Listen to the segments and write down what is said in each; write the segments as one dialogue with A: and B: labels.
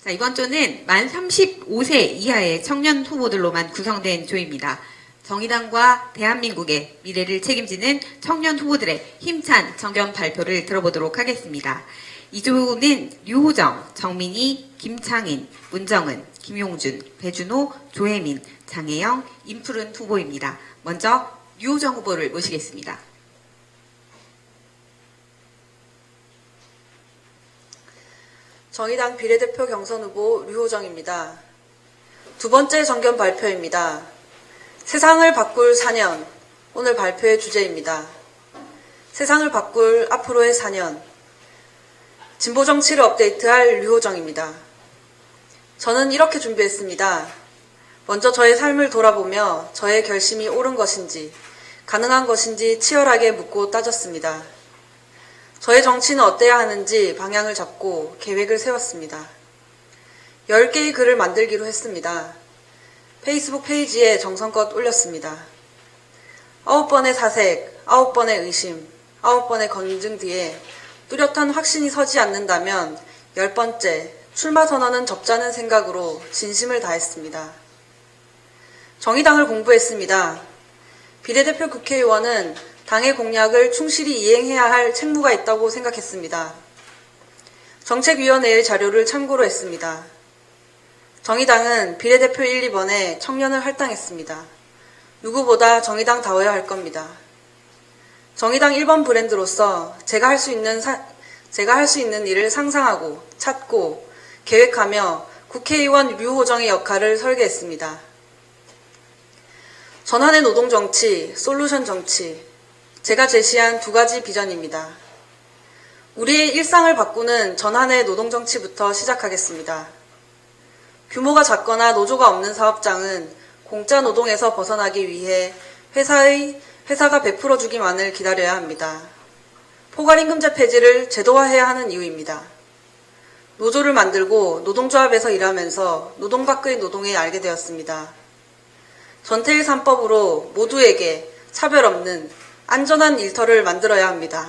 A: 자, 이번 조는 만 35세 이하의 청년 후보들로만 구성된 조입니다. 정의당과 대한민국의 미래를 책임지는 청년 후보들의 힘찬 정견 발표를 들어보도록 하겠습니다. 이 조는 류호정, 정민희, 김창인, 문정은, 김용준, 배준호, 조혜민, 장혜영, 임푸른 후보입니다. 먼저 류호정 후보를 모시겠습니다.
B: 정의당 비례대표 경선 후보 류호정입니다. 두 번째 정견 발표입니다. 세상을 바꿀 4년, 오늘 발표의 주제입니다. 세상을 바꿀 앞으로의 4년, 진보 정치를 업데이트할 류호정입니다. 저는 이렇게 준비했습니다. 먼저 저의 삶을 돌아보며 저의 결심이 옳은 것인지, 가능한 것인지 치열하게 묻고 따졌습니다. 저의 정치는 어때야 하는지 방향을 잡고 계획을 세웠습니다. 10개의 글을 만들기로 했습니다. 페이스북 페이지에 정성껏 올렸습니다. 9번의 사색, 9번의 의심, 9번의 검증 뒤에 뚜렷한 확신이 서지 않는다면 10번째 출마 선언은 접자는 생각으로 진심을 다했습니다. 정의당을 공부했습니다. 비례대표 국회의원은 당의 공약을 충실히 이행해야 할 책무가 있다고 생각했습니다. 정책위원회의 자료를 참고로 했습니다. 정의당은 비례대표 1, 2번에 청년을 할당했습니다. 누구보다 정의당다워야 할 겁니다. 정의당 1번 브랜드로서 제가 할 수 있는 일을 상상하고 찾고 계획하며 국회의원 류호정의 역할을 설계했습니다. 전환의 노동정치, 솔루션 정치, 제가 제시한 두 가지 비전입니다. 우리의 일상을 바꾸는 전환의 노동정치부터 시작하겠습니다. 규모가 작거나 노조가 없는 사업장은 공짜 노동에서 벗어나기 위해 회사가 베풀어주기만을 기다려야 합니다. 포괄임금제 폐지를 제도화해야 하는 이유입니다. 노조를 만들고 노동조합에서 일하면서 노동 밖의 노동에 알게 되었습니다. 전태일 3법으로 모두에게 차별 없는 안전한 일터를 만들어야 합니다.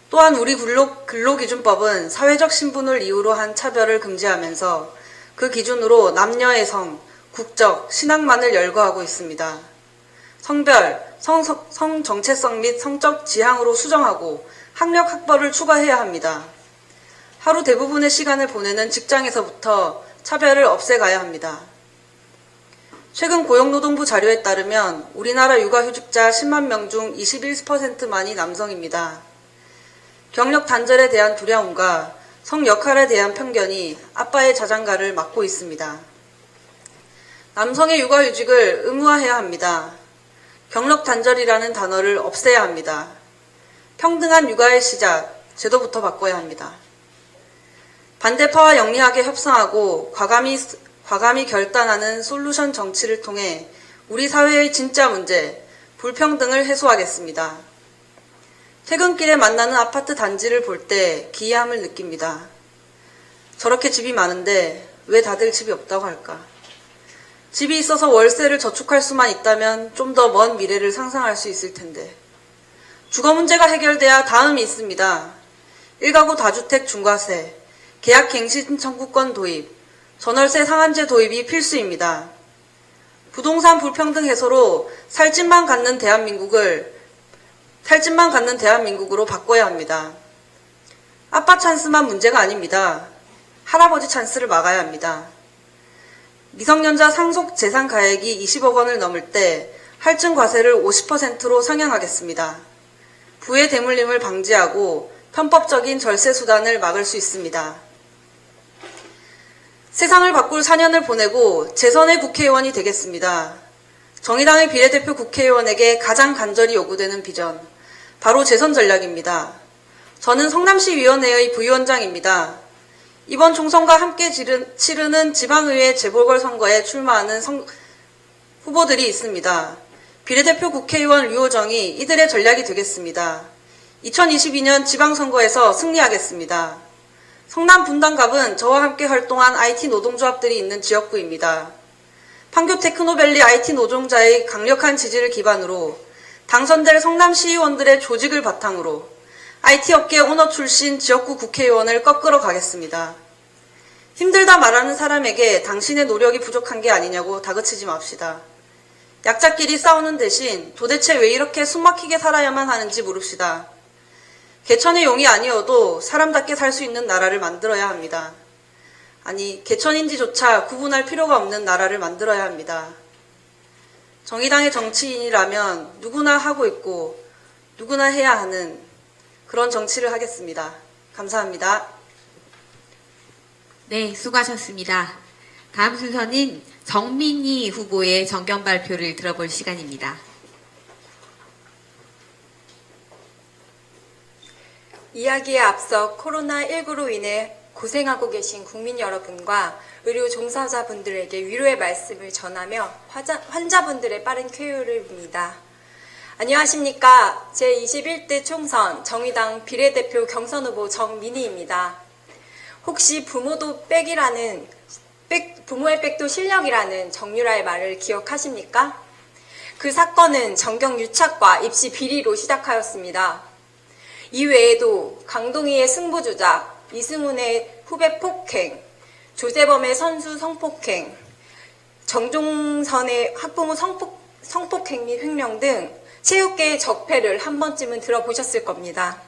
B: 또한 우리 근로기준법은 사회적 신분을 이유로 한 차별을 금지하면서 그 기준으로 남녀의 성, 국적, 신앙만을 열거하고 있습니다. 성별, 성 정체성 및 성적 지향으로 수정하고 학력 학벌을 추가해야 합니다. 하루 대부분의 시간을 보내는 직장에서부터 차별을 없애가야 합니다. 최근 고용노동부 자료에 따르면 우리나라 육아휴직자 10만 명 중 21%만이 남성입니다. 경력 단절에 대한 두려움과 성 역할에 대한 편견이 아빠의 자장가를 막고 있습니다. 남성의 육아휴직을 의무화해야 합니다. 경력 단절이라는 단어를 없애야 합니다. 평등한 육아의 시작, 제도부터 바꿔야 합니다. 반대파와 영리하게 협상하고 과감히 결단하는 솔루션 정치를 통해 우리 사회의 진짜 문제, 불평등을 해소하겠습니다. 퇴근길에 만나는 아파트 단지를 볼 때 기이함을 느낍니다. 저렇게 집이 많은데 왜 다들 집이 없다고 할까? 집이 있어서 월세를 저축할 수만 있다면 좀 더 먼 미래를 상상할 수 있을 텐데. 주거 문제가 해결돼야 다음이 있습니다. 1가구 다주택 중과세, 계약갱신 청구권 도입, 전월세 상한제 도입이 필수입니다. 부동산 불평등 해소로 살집만 갖는 대한민국으로 바꿔야 합니다. 아빠 찬스만 문제가 아닙니다. 할아버지 찬스를 막아야 합니다. 미성년자 상속 재산 가액이 20억 원을 넘을 때 할증 과세를 50%로 상향하겠습니다. 부의 대물림을 방지하고 편법적인 절세 수단을 막을 수 있습니다. 세상을 바꿀 4년을 보내고 재선의 국회의원이 되겠습니다. 정의당의 비례대표 국회의원에게 가장 간절히 요구되는 비전, 바로 재선 전략입니다. 저는 성남시위원회의 부위원장입니다. 이번 총선과 함께 치르는 지방의회 재보궐선거에 출마하는 후보들이 있습니다. 비례대표 국회의원 류호정이 이들의 전략이 되겠습니다. 2022년 지방선거에서 승리하겠습니다. 성남 분당갑은 저와 함께 활동한 IT 노동조합들이 있는 지역구입니다. 판교 테크노밸리 IT 노동자의 강력한 지지를 기반으로 당선될 성남 시의원들의 조직을 바탕으로 IT 업계 오너 출신 지역구 국회의원을 꺾으러 가겠습니다. 힘들다 말하는 사람에게 당신의 노력이 부족한 게 아니냐고 다그치지 맙시다. 약자끼리 싸우는 대신 도대체 왜 이렇게 숨막히게 살아야만 하는지 물읍시다. 개천의 용이 아니어도 사람답게 살 수 있는 나라를 만들어야 합니다. 아니, 개천인지조차 구분할 필요가 없는 나라를 만들어야 합니다. 정의당의 정치인이라면 누구나 하고 있고 누구나 해야 하는 그런 정치를 하겠습니다. 감사합니다.
A: 네, 수고하셨습니다. 다음 순서는 정민희 후보의 정견 발표를 들어볼 시간입니다.
C: 이야기에 앞서 코로나19로 인해 고생하고 계신 국민 여러분과 의료 종사자분들에게 위로의 말씀을 전하며 환자분들의 빠른 쾌유를 빕니다. 안녕하십니까. 제21대 총선 정의당 비례대표 경선 후보 정민희입니다. 혹시 부모의 백도 실력이라는 정유라의 말을 기억하십니까? 그 사건은 전경 유착과 입시 비리로 시작하였습니다. 이외에도 강동희의 승부 조작, 이승훈의 후배 폭행, 조재범의 선수 성폭행, 정종선의 학부모 성폭행 및 횡령 등 체육계의 적폐를 한 번쯤은 들어보셨을 겁니다.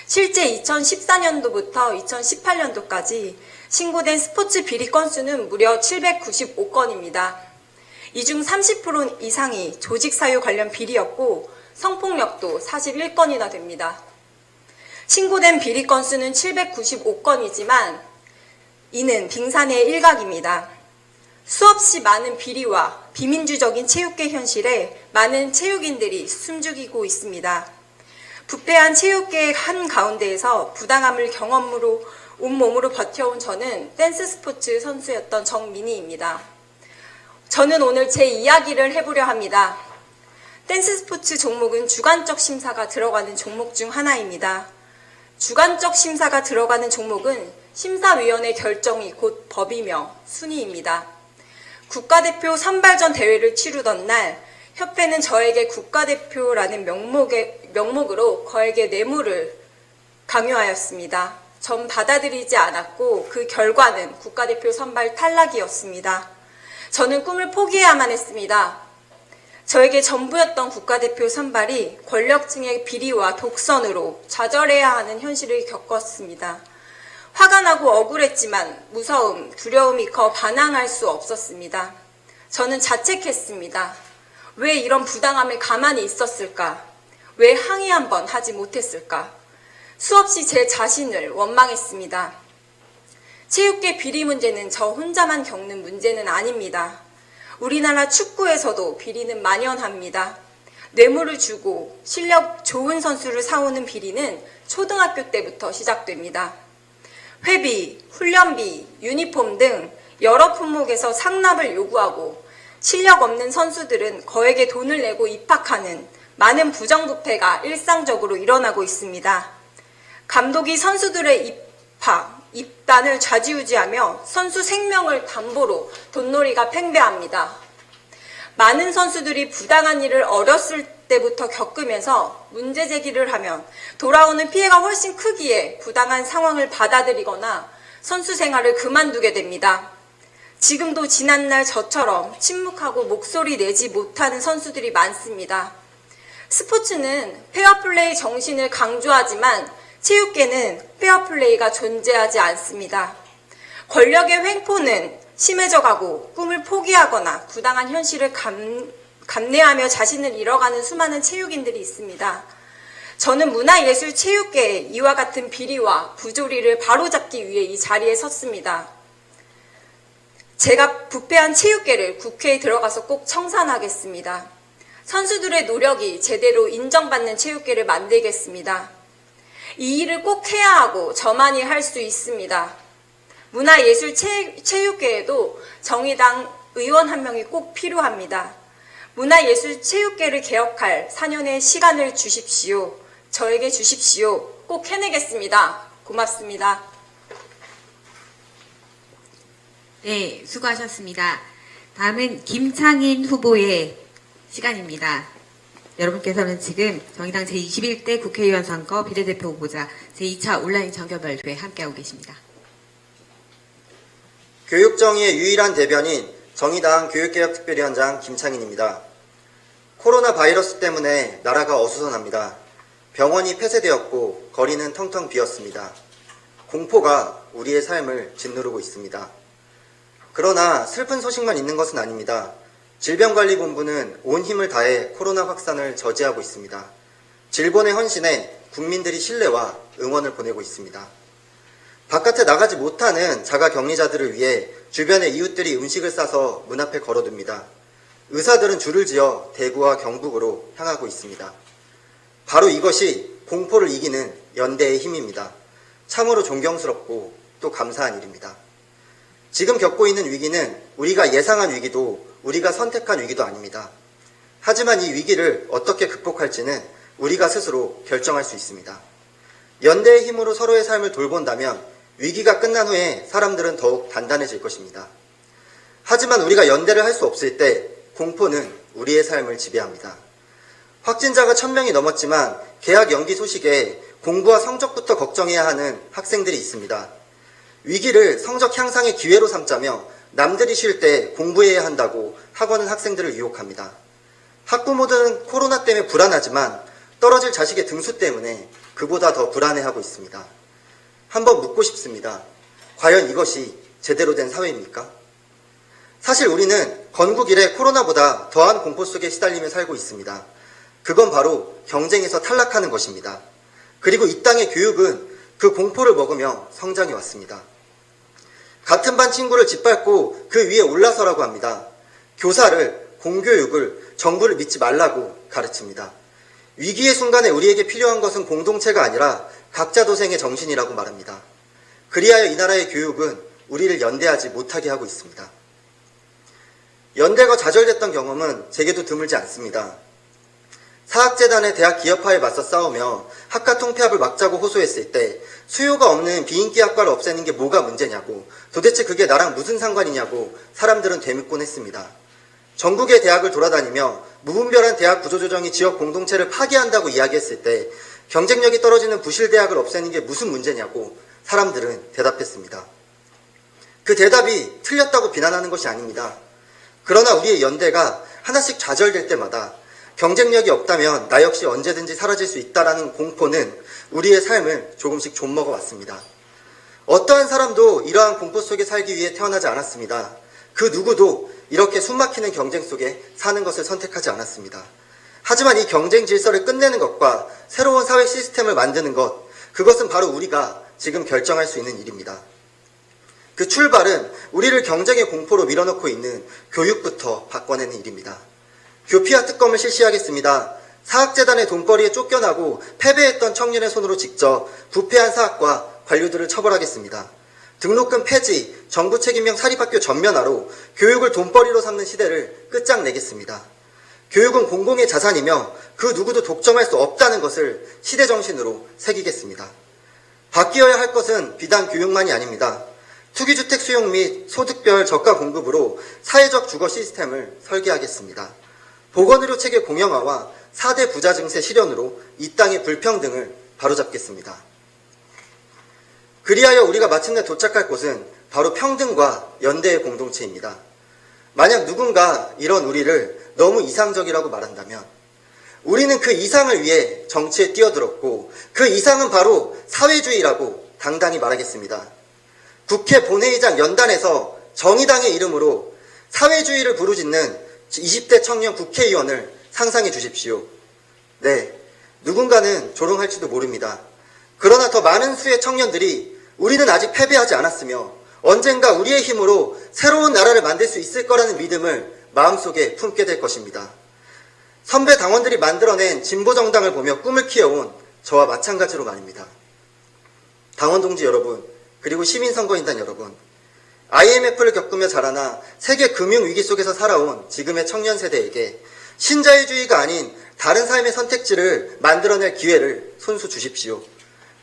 C: 실제 2014년도부터 2018년도까지 신고된 스포츠 비리 건수는 무려 795건입니다. 이 중 30% 이상이 조직사유 관련 비리였고 성폭력도 41건이나 됩니다. 신고된 비리 건수는 795건이지만 이는 빙산의 일각입니다. 수없이 많은 비리와 비민주적인 체육계 현실에 많은 체육인들이 숨죽이고 있습니다. 부패한 체육계의 한가운데에서 부당함을 경험으로 온몸으로 버텨온 저는 댄스 스포츠 선수였던 정민희입니다. 저는 오늘 제 이야기를 해보려 합니다. 댄스 스포츠 종목은 주관적 심사가 들어가는 종목 중 하나입니다. 주관적 심사가 들어가는 종목은 심사위원회 결정이 곧 법이며 순위입니다. 국가대표 선발전 대회를 치르던 날 협회는 저에게 국가대표라는 명목으로 거액의 뇌물을 강요하였습니다. 전 받아들이지 않았고 그 결과는 국가대표 선발 탈락이었습니다. 저는 꿈을 포기해야만 했습니다. 저에게 전부였던 국가대표 선발이 권력층의 비리와 독선으로 좌절해야 하는 현실을 겪었습니다. 화가 나고 억울했지만 무서움, 두려움이 커 반항할 수 없었습니다. 저는 자책했습니다. 왜 이런 부당함을 가만히 있었을까? 왜 항의 한번 하지 못했을까? 수없이 제 자신을 원망했습니다. 체육계 비리 문제는 저 혼자만 겪는 문제는 아닙니다. 우리나라 축구에서도 비리는 만연합니다. 뇌물을 주고 실력 좋은 선수를 사오는 비리는 초등학교 때부터 시작됩니다. 회비, 훈련비, 유니폼 등 여러 품목에서 상납을 요구하고 실력 없는 선수들은 거액의 돈을 내고 입학하는 많은 부정부패가 일상적으로 일어나고 있습니다. 감독이 선수들의 입단을 좌지우지하며 선수 생명을 담보로 돈놀이가 팽배합니다. 많은 선수들이 부당한 일을 어렸을 때부터 겪으면서 문제 제기를 하면 돌아오는 피해가 훨씬 크기에 부당한 상황을 받아들이거나 선수 생활을 그만두게 됩니다. 지금도 지난날 저처럼 침묵하고 목소리 내지 못하는 선수들이 많습니다. 스포츠는 페어플레이 정신을 강조하지만 체육계는 페어플레이가 존재하지 않습니다. 권력의 횡포는 심해져가고 꿈을 포기하거나 부당한 현실을 감내하며 자신을 잃어가는 수많은 체육인들이 있습니다. 저는 문화예술체육계의 이와 같은 비리와 부조리를 바로잡기 위해 이 자리에 섰습니다. 제가 부패한 체육계를 국회에 들어가서 꼭 청산하겠습니다. 선수들의 노력이 제대로 인정받는 체육계를 만들겠습니다. 이 일을 꼭 해야 하고 저만이 할 수 있습니다. 문화예술체육계에도 정의당 의원 한 명이 꼭 필요합니다. 문화예술체육계를 개혁할 4년의 시간을 주십시오. 저에게 주십시오. 꼭 해내겠습니다. 고맙습니다.
A: 네, 수고하셨습니다. 다음은 김창인 후보의 시간입니다. 여러분께서는 지금 정의당 제21대 국회의원 선거 비례대표 후보자 제2차 온라인 정견 발표에 함께하고 계십니다.
D: 교육정의의 유일한 대변인 정의당 교육개혁특별위원장 김창인입니다. 코로나 바이러스 때문에 나라가 어수선합니다. 병원이 폐쇄되었고 거리는 텅텅 비었습니다. 공포가 우리의 삶을 짓누르고 있습니다. 그러나 슬픈 소식만 있는 것은 아닙니다. 질병관리본부는 온 힘을 다해 코로나 확산을 저지하고 있습니다. 질본의 헌신에 국민들이 신뢰와 응원을 보내고 있습니다. 바깥에 나가지 못하는 자가 격리자들을 위해 주변의 이웃들이 음식을 싸서 문 앞에 걸어둡니다. 의사들은 줄을 지어 대구와 경북으로 향하고 있습니다. 바로 이것이 공포를 이기는 연대의 힘입니다. 참으로 존경스럽고 또 감사한 일입니다. 지금 겪고 있는 위기는 우리가 예상한 위기도 우리가 선택한 위기도 아닙니다. 하지만 이 위기를 어떻게 극복할지는 우리가 스스로 결정할 수 있습니다. 연대의 힘으로 서로의 삶을 돌본다면 위기가 끝난 후에 사람들은 더욱 단단해질 것입니다. 하지만 우리가 연대를 할 수 없을 때 공포는 우리의 삶을 지배합니다. 확진자가 1000명이 넘었지만 개학 연기 소식에 공부와 성적부터 걱정해야 하는 학생들이 있습니다. 위기를 성적 향상의 기회로 삼자며 남들이 쉴 때 공부해야 한다고 학원은 학생들을 유혹합니다. 학부모들은 코로나 때문에 불안하지만 떨어질 자식의 등수 때문에 그보다 더 불안해하고 있습니다. 한번 묻고 싶습니다. 과연 이것이 제대로 된 사회입니까? 사실 우리는 건국 이래 코로나보다 더한 공포 속에 시달리며 살고 있습니다. 그건 바로 경쟁에서 탈락하는 것입니다. 그리고 이 땅의 교육은 그 공포를 먹으며 성장해 왔습니다. 같은 반 친구를 짓밟고 그 위에 올라서라고 합니다. 교사를, 공교육을, 정부를 믿지 말라고 가르칩니다. 위기의 순간에 우리에게 필요한 것은 공동체가 아니라 각자 도생의 정신이라고 말합니다. 그리하여 이 나라의 교육은 우리를 연대하지 못하게 하고 있습니다. 연대가 좌절됐던 경험은 제게도 드물지 않습니다. 사학재단의 대학 기업화에 맞서 싸우며 학과 통폐합을 막자고 호소했을 때 수요가 없는 비인기 학과를 없애는 게 뭐가 문제냐고, 도대체 그게 나랑 무슨 상관이냐고 사람들은 되묻곤 했습니다. 전국의 대학을 돌아다니며 무분별한 대학 구조조정이 지역 공동체를 파괴한다고 이야기했을 때 경쟁력이 떨어지는 부실대학을 없애는 게 무슨 문제냐고 사람들은 대답했습니다. 그 대답이 틀렸다고 비난하는 것이 아닙니다. 그러나 우리의 연대가 하나씩 좌절될 때마다 경쟁력이 없다면 나 역시 언제든지 사라질 수 있다라는 공포는 우리의 삶을 조금씩 좀먹어 왔습니다. 어떠한 사람도 이러한 공포 속에 살기 위해 태어나지 않았습니다. 그 누구도 이렇게 숨막히는 경쟁 속에 사는 것을 선택하지 않았습니다. 하지만 이 경쟁 질서를 끝내는 것과 새로운 사회 시스템을 만드는 것, 그것은 바로 우리가 지금 결정할 수 있는 일입니다. 그 출발은 우리를 경쟁의 공포로 밀어넣고 있는 교육부터 바꿔내는 일입니다. 교피아 특검을 실시하겠습니다. 사학재단의 돈벌이에 쫓겨나고 패배했던 청년의 손으로 직접 부패한 사학과 관료들을 처벌하겠습니다. 등록금 폐지, 정부 책임형 사립학교 전면화로 교육을 돈벌이로 삼는 시대를 끝장내겠습니다. 교육은 공공의 자산이며 그 누구도 독점할 수 없다는 것을 시대정신으로 새기겠습니다. 바뀌어야 할 것은 비단 교육만이 아닙니다. 투기주택 수용 및 소득별 저가 공급으로 사회적 주거 시스템을 설계하겠습니다. 보건의료 체계 공영화와 4대 부자 증세 실현으로 이 땅의 불평등을 바로잡겠습니다. 그리하여 우리가 마침내 도착할 곳은 바로 평등과 연대의 공동체입니다. 만약 누군가 이런 우리를 너무 이상적이라고 말한다면 우리는 그 이상을 위해 정치에 뛰어들었고 그 이상은 바로 사회주의라고 당당히 말하겠습니다. 국회 본회의장 연단에서 정의당의 이름으로 사회주의를 부르짖는 20대 청년 국회의원을 상상해 주십시오. 네, 누군가는 조롱할지도 모릅니다. 그러나 더 많은 수의 청년들이 우리는 아직 패배하지 않았으며 언젠가 우리의 힘으로 새로운 나라를 만들 수 있을 거라는 믿음을 마음속에 품게 될 것입니다. 선배 당원들이 만들어낸 진보정당을 보며 꿈을 키워온 저와 마찬가지로 말입니다. 당원 동지 여러분, 그리고 시민선거인단 여러분, IMF를 겪으며 자라나 세계 금융위기 속에서 살아온 지금의 청년 세대에게 신자유주의가 아닌 다른 삶의 선택지를 만들어낼 기회를 손수 주십시오.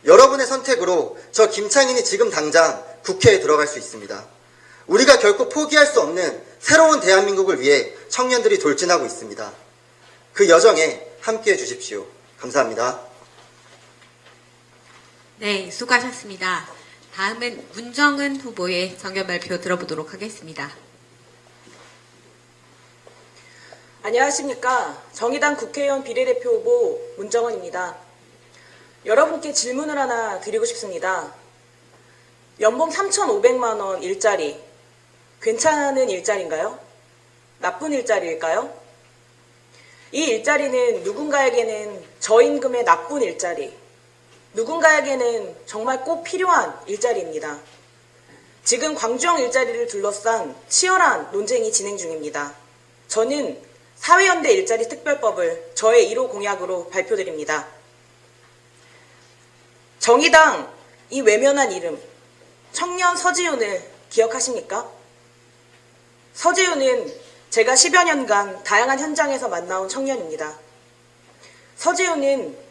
D: 여러분의 선택으로 저 김창인이 지금 당장 국회에 들어갈 수 있습니다. 우리가 결코 포기할 수 없는 새로운 대한민국을 위해 청년들이 돌진하고 있습니다. 그 여정에 함께해 주십시오. 감사합니다.
A: 네, 수고하셨습니다. 다음은 문정은 후보의 정견 발표 들어보도록 하겠습니다.
E: 안녕하십니까. 정의당 국회의원 비례대표 후보 문정은입니다. 여러분께 질문을 하나 드리고 싶습니다. 연봉 3,500만 원 일자리, 괜찮은 일자리인가요? 나쁜 일자리일까요? 이 일자리는 누군가에게는 저임금의 나쁜 일자리, 누군가에게는 정말 꼭 필요한 일자리입니다. 지금 광주형 일자리를 둘러싼 치열한 논쟁이 진행 중입니다. 저는 사회연대 일자리 특별법을 저의 1호 공약으로 발표드립니다. 정의당 이 외면한 이름, 청년 서지훈을 기억하십니까? 서지훈은 제가 10여 년간 다양한 현장에서 만나온 청년입니다. 서지훈은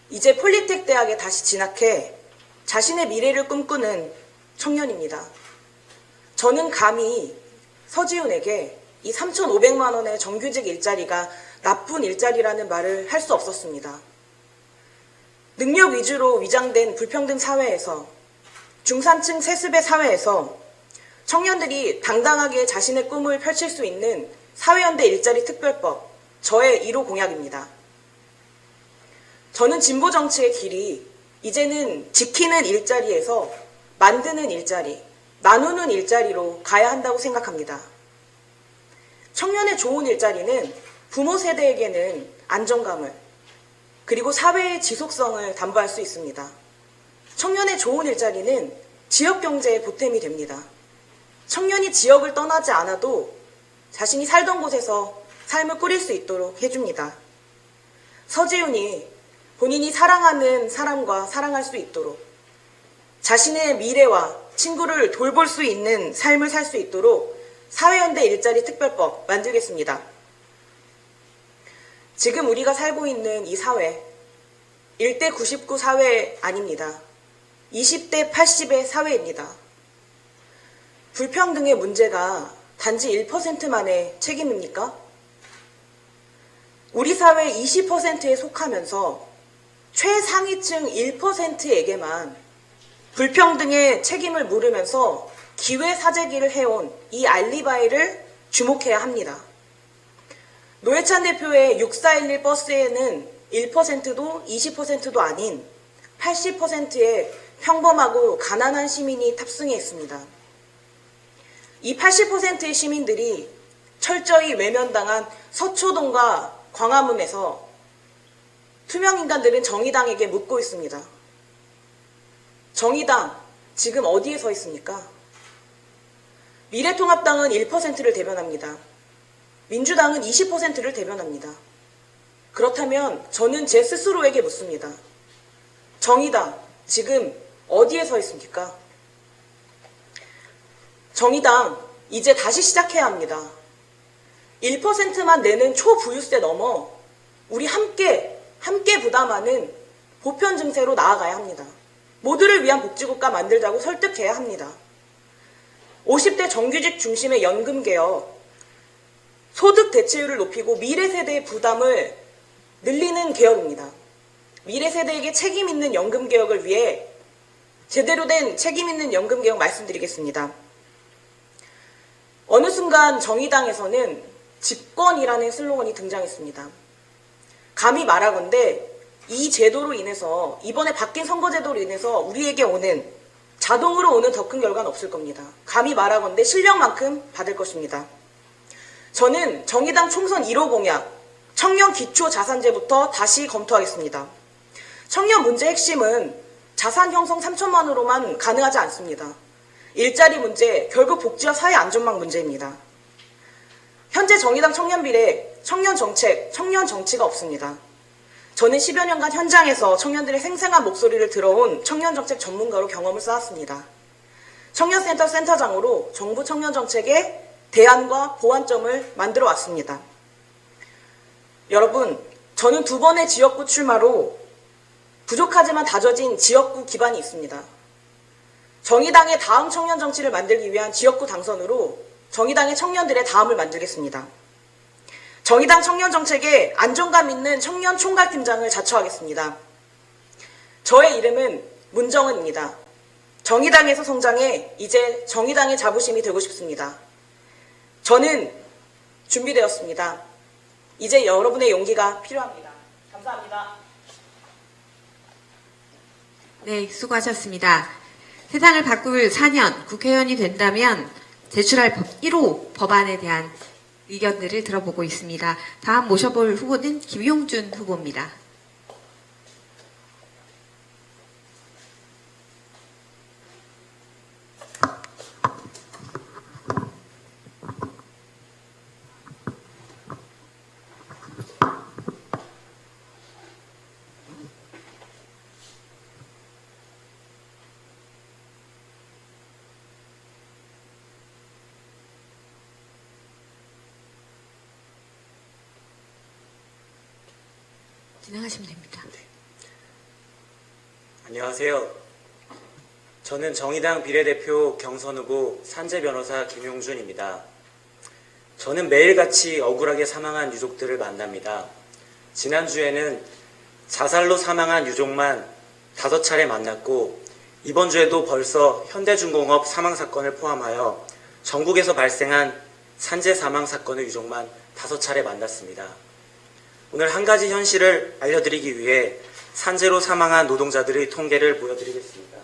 E: 이제 폴리텍 대학에 다시 진학해 자신의 미래를 꿈꾸는 청년입니다. 저는 감히 서지훈에게 이 3,500만 원의 정규직 일자리가 나쁜 일자리라는 말을 할 수 없었습니다. 능력 위주로 위장된 불평등 사회에서, 중산층 세습의 사회에서 청년들이 당당하게 자신의 꿈을 펼칠 수 있는 사회연대 일자리 특별법, 저의 1호 공약입니다. 저는 진보 정치의 길이 이제는 지키는 일자리에서 만드는 일자리, 나누는 일자리로 가야 한다고 생각합니다. 청년의 좋은 일자리는 부모 세대에게는 안정감을, 그리고 사회의 지속성을 담보할 수 있습니다. 청년의 좋은 일자리는 지역 경제의 보탬이 됩니다. 청년이 지역을 떠나지 않아도 자신이 살던 곳에서 삶을 꾸릴 수 있도록 해줍니다. 서지훈이 본인이 사랑하는 사람과 사랑할 수 있도록, 자신의 미래와 친구를 돌볼 수 있는 삶을 살 수 있도록 사회연대 일자리 특별법 만들겠습니다. 지금 우리가 살고 있는 이 사회, 1대 99 사회 아닙니다. 20대 80의 사회입니다. 불평등의 문제가 단지 1%만의 책임입니까? 우리 사회 20%에 속하면서 최상위층 1%에게만 불평등의 책임을 물으면서 기회사재기를 해온 이 알리바이를 주목해야 합니다. 노회찬 대표의 6411 버스에는 1%도 20%도 아닌 80%의 평범하고 가난한 시민이 탑승해 있습니다. 이 80%의 시민들이 철저히 외면당한 서초동과 광화문에서 투명인간들은 정의당에게 묻고 있습니다. 정의당, 지금 어디에 서 있습니까? 미래통합당은 1%를 대변합니다. 민주당은 20%를 대변합니다. 그렇다면 저는 제 스스로에게 묻습니다. 정의당, 지금 어디에 서 있습니까? 정의당, 이제 다시 시작해야 합니다. 1%만 내는 초부유세 넘어 우리 함께 부담하는 보편 증세로 나아가야 합니다. 모두를 위한 복지국가 만들자고 설득해야 합니다. 50대 정규직 중심의 연금개혁, 소득 대체율을 높이고 미래 세대의 부담을 늘리는 개혁입니다. 미래 세대에게 책임 있는 연금 개혁을 위해 제대로 된 책임 있는 연금 개혁 말씀드리겠습니다. 어느 순간 정의당에서는 집권이라는 슬로건이 등장했습니다. 감히 말하건대 이 제도로 인해서, 이번에 바뀐 선거제도로 인해서 우리에게 오는, 자동으로 오는 더 큰 결과는 없을 겁니다. 감히 말하건대 실력만큼 받을 것입니다. 저는 정의당 총선 1호 공약, 청년 기초 자산제부터 다시 검토하겠습니다. 청년 문제 핵심은 자산 형성 3천만 원으로만 가능하지 않습니다. 일자리 문제, 결국 복지와 사회 안전망 문제입니다. 현재 정의당 청년 비례, 청년 정책, 청년 정치가 없습니다. 저는 10여 년간 현장에서 청년들의 생생한 목소리를 들어온 청년 정책 전문가로 경험을 쌓았습니다. 청년센터 센터장으로 정부 청년 정책의 대안과 보완점을 만들어 왔습니다. 여러분, 저는 2번의 지역구 출마로 부족하지만 다져진 지역구 기반이 있습니다. 정의당의 다음 청년 정치를 만들기 위한 지역구 당선으로 정의당의 청년들의 다음을 만들겠습니다. 정의당 청년 정책에 안정감 있는 청년 총괄팀장을 자처하겠습니다. 저의 이름은 문정은입니다. 정의당에서 성장해 이제 정의당의 자부심이 되고 싶습니다. 저는 준비되었습니다. 이제 여러분의 용기가 필요합니다. 감사합니다.
A: 네, 수고하셨습니다. 세상을 바꿀 4년 국회의원이 된다면 제출할 1호 법안에 대한 의견들을 들어보고 있습니다. 다음 모셔볼 후보는 김용준 후보입니다. 진행하시면 됩니다.
F: 안녕하세요. 저는 정의당 비례대표 경선 후보 산재 변호사 김용준입니다. 저는 매일같이 억울하게 사망한 유족들을 만납니다. 지난주에는 자살로 사망한 유족만 5차례 만났고 이번 주에도 벌써 현대중공업 사망사건을 포함하여 전국에서 발생한 산재 사망사건의 유족만 5차례 만났습니다. 오늘 한 가지 현실을 알려드리기 위해 산재로 사망한 노동자들의 통계를 보여드리겠습니다.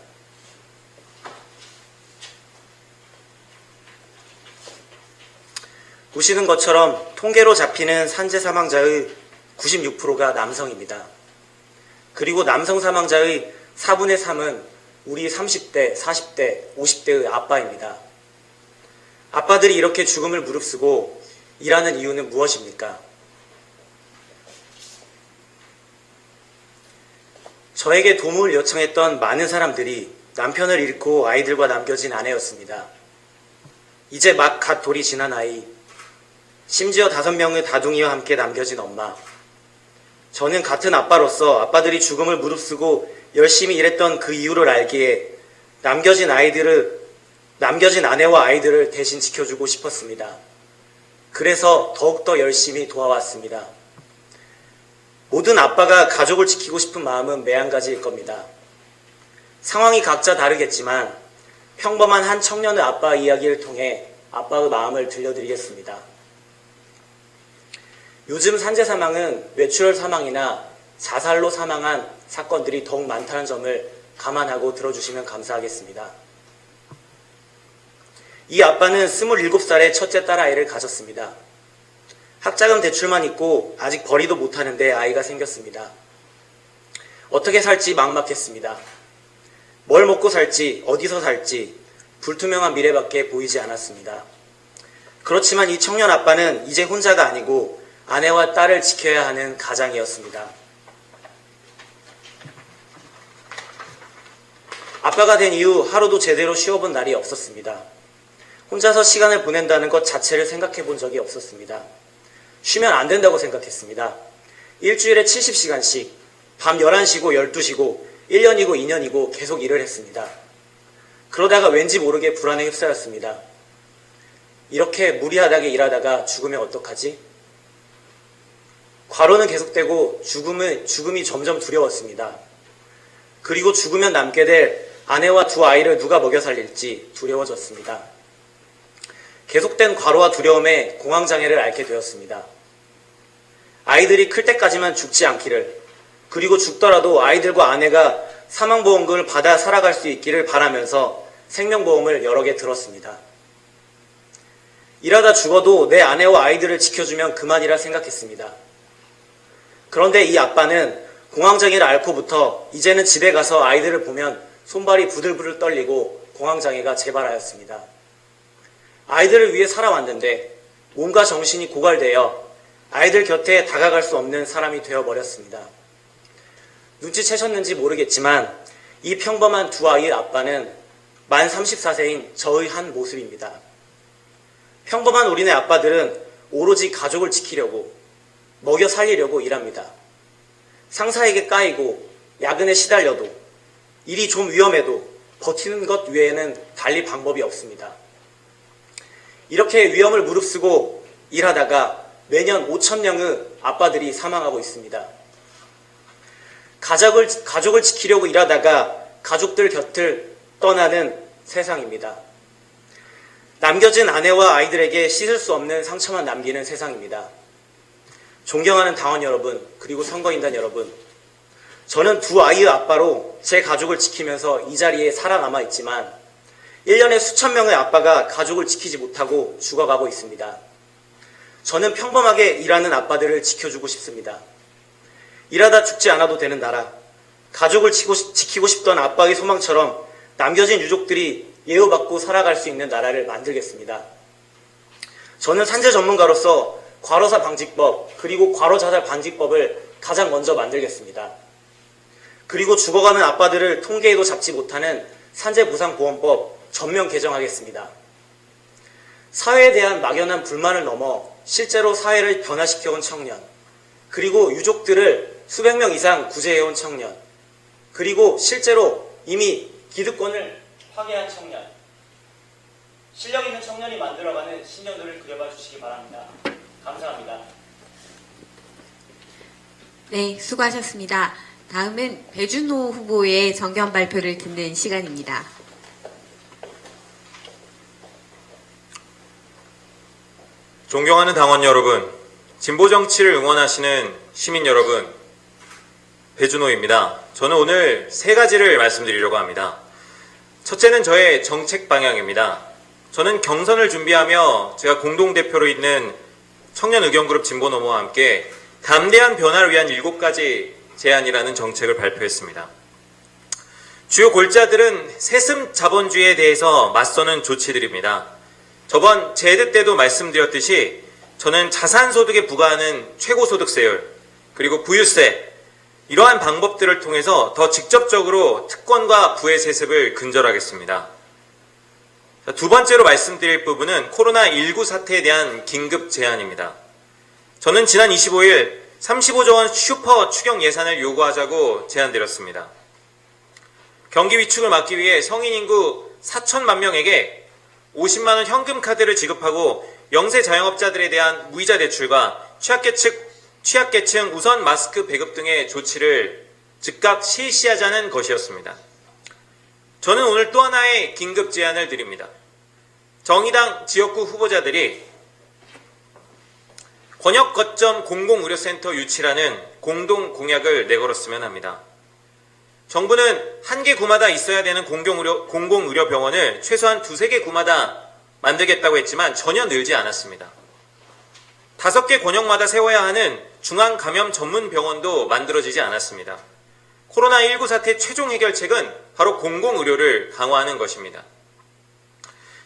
F: 보시는 것처럼 통계로 잡히는 산재 사망자의 96%가 남성입니다. 그리고 남성 사망자의 4분의 3은 우리 30대, 40대, 50대의 아빠입니다. 아빠들이 이렇게 죽음을 무릅쓰고 일하는 이유는 무엇입니까? 저에게 도움을 요청했던 많은 사람들이 남편을 잃고 아이들과 남겨진 아내였습니다. 이제 막 갓 돌이 지난 아이, 심지어 5명의 다둥이와 함께 남겨진 엄마. 저는 같은 아빠로서 아빠들이 죽음을 무릅쓰고 열심히 일했던 그 이유를 알기에 남겨진 아내와 아이들을 대신 지켜주고 싶었습니다. 그래서 더욱더 열심히 도와왔습니다. 모든 아빠가 가족을 지키고 싶은 마음은 매한가지일 겁니다. 상황이 각자 다르겠지만 평범한 한 청년의 아빠 이야기를 통해 아빠의 마음을 들려드리겠습니다. 요즘 산재 사망은 뇌출혈 사망이나 자살로 사망한 사건들이 더욱 많다는 점을 감안하고 들어주시면 감사하겠습니다. 이 아빠는 27살에 첫째 딸아이를 가졌습니다. 학자금 대출만 있고 아직 벌이도 못하는데 아이가 생겼습니다. 어떻게 살지 막막했습니다. 뭘 먹고 살지, 어디서 살지 불투명한 미래밖에 보이지 않았습니다. 그렇지만 이 청년 아빠는 이제 혼자가 아니고 아내와 딸을 지켜야 하는 가장이었습니다. 아빠가 된 이후 하루도 제대로 쉬어본 날이 없었습니다. 혼자서 시간을 보낸다는 것 자체를 생각해 본 적이 없었습니다. 쉬면 안 된다고 생각했습니다. 일주일에 70시간씩 밤 11시고 12시고 1년이고 2년이고 계속 일을 했습니다. 그러다가 왠지 모르게 불안에 휩싸였습니다. 이렇게 무리하게 일하다가 죽으면 어떡하지? 과로는 계속되고 죽음이 점점 두려웠습니다. 그리고 죽으면 남게 될 아내와 2 아이를 누가 먹여 살릴지 두려워졌습니다. 계속된 과로와 두려움에 공황장애를 앓게 되었습니다. 아이들이 클 때까지만 죽지 않기를, 그리고 죽더라도 아이들과 아내가 사망보험금을 받아 살아갈 수 있기를 바라면서 생명보험을 여러 개 들었습니다. 일하다 죽어도 내 아내와 아이들을 지켜주면 그만이라 생각했습니다. 그런데 이 아빠는 공황장애를 앓고부터 이제는 집에 가서 아이들을 보면 손발이 부들부들 떨리고 공황장애가 재발하였습니다. 아이들을 위해 살아왔는데 몸과 정신이 고갈되어 아이들 곁에 다가갈 수 없는 사람이 되어버렸습니다. 눈치채셨는지 모르겠지만 이 평범한 2 아이의 아빠는 만 34세인 저의 한 모습입니다. 평범한 우리네 아빠들은 오로지 가족을 지키려고, 먹여 살리려고 일합니다. 상사에게 까이고 야근에 시달려도, 일이 좀 위험해도 버티는 것 외에는 달리 방법이 없습니다. 이렇게 위험을 무릅쓰고 일하다가 매년 5,000명의 아빠들이 사망하고 있습니다. 가족을 지키려고 일하다가 가족들 곁을 떠나는 세상입니다. 남겨진 아내와 아이들에게 씻을 수 없는 상처만 남기는 세상입니다. 존경하는 당원 여러분, 그리고 선거인단 여러분, 저는 두 아이의 아빠로 제 가족을 지키면서 이 자리에 살아남아 있지만 1년에 수천 명의 아빠가 가족을 지키지 못하고 죽어가고 있습니다. 저는 평범하게 일하는 아빠들을 지켜주고 싶습니다. 일하다 죽지 않아도 되는 나라, 가족을 지키고 싶던 아빠의 소망처럼 남겨진 유족들이 예우받고 살아갈 수 있는 나라를 만들겠습니다. 저는 산재 전문가로서 과로사 방지법 그리고 과로자살 방지법을 가장 먼저 만들겠습니다. 그리고 죽어가는 아빠들을 통계에도 잡지 못하는 산재보상보험법 전면 개정하겠습니다. 사회에 대한 막연한 불만을 넘어 실제로 사회를 변화시켜온 청년, 그리고 유족들을 수백 명 이상 구제해온 청년, 그리고 실제로 이미 기득권을 파괴한 청년, 실력 있는 청년이 만들어가는 신년도를 그려봐 주시기 바랍니다. 감사합니다.
A: 네, 수고하셨습니다. 다음은 배준호 후보의 정견 발표를 듣는 시간입니다.
G: 존경하는 당원 여러분, 진보 정치를 응원하시는 시민 여러분, 배준호입니다. 저는 오늘 세 가지를 말씀드리려고 합니다. 첫째는 저의 정책 방향입니다. 저는 경선을 준비하며 제가 공동대표로 있는 청년의견그룹 진보노모와 함께 담대한 변화를 위한 7가지 제안이라는 정책을 발표했습니다. 주요 골자들은 세습 자본주의에 대해서 맞서는 조치들입니다. 저번 제드 때도 말씀드렸듯이 저는 자산소득에 부과하는 최고소득세율, 그리고 부유세, 이러한 방법들을 통해서 더 직접적으로 특권과 부의 세습을 근절하겠습니다. 두 번째로 말씀드릴 부분은 코로나19 사태에 대한 긴급 제안입니다. 저는 지난 25일 35조 원 슈퍼 추경 예산을 요구하자고 제안드렸습니다. 경기 위축을 막기 위해 성인 인구 4천만 명에게 50만 원 현금 카드를 지급하고 영세 자영업자들에 대한 무이자 대출과 취약계층 우선 마스크 배급 등의 조치를 즉각 실시하자는 것이었습니다. 저는 오늘 또 하나의 긴급 제안을 드립니다. 정의당 지역구 후보자들이 권역 거점 공공의료센터 유치라는 공동 공약을 내걸었으면 합니다. 정부는 한 개 구마다 있어야 되는 공공의료병원을 최소한 2-3개 구마다 만들겠다고 했지만 전혀 늘지 않았습니다. 5개 권역마다 세워야 하는 중앙감염 전문 병원도 만들어지지 않았습니다. 코로나19 사태 최종 해결책은 바로 공공의료를 강화하는 것입니다.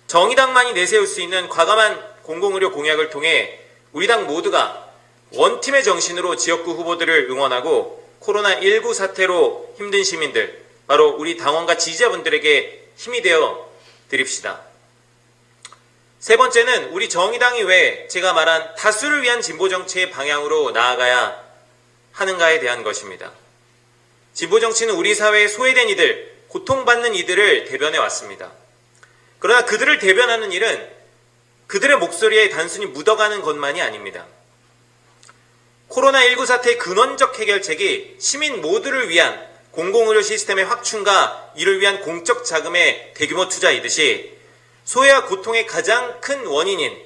G: 정의당만이 내세울 수 있는 과감한 공공의료 공약을 통해 우리 당 모두가 원팀의 정신으로 지역구 후보들을 응원하고 코로나19 사태로 힘든 시민들, 바로 우리 당원과 지지자분들에게 힘이 되어 드립시다. 세 번째는 우리 정의당이 왜 제가 말한 다수를 위한 진보정치의 방향으로 나아가야 하는가에 대한 것입니다. 진보정치는 우리 사회에 소외된 이들, 고통받는 이들을 대변해 왔습니다. 그러나 그들을 대변하는 일은 그들의 목소리에 단순히 묻어가는 것만이 아닙니다. 코로나19 사태의 근원적 해결책이 시민 모두를 위한 공공의료 시스템의 확충과 이를 위한 공적 자금의 대규모 투자이듯이 소외와 고통의 가장 큰 원인인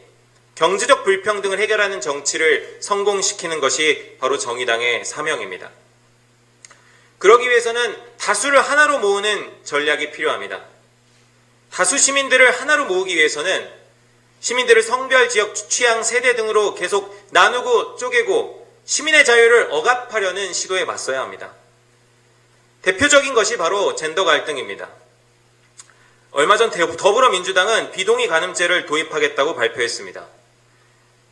G: 경제적 불평등을 해결하는 정치를 성공시키는 것이 바로 정의당의 사명입니다. 그러기 위해서는 다수를 하나로 모으는 전략이 필요합니다. 다수 시민들을 하나로 모으기 위해서는 시민들을 성별, 지역, 취향, 세대 등으로 계속 나누고 쪼개고 시민의 자유를 억압하려는 시도에 맞서야 합니다. 대표적인 것이 바로 젠더 갈등입니다. 얼마 전 더불어민주당은 비동의 간음죄를 도입하겠다고 발표했습니다.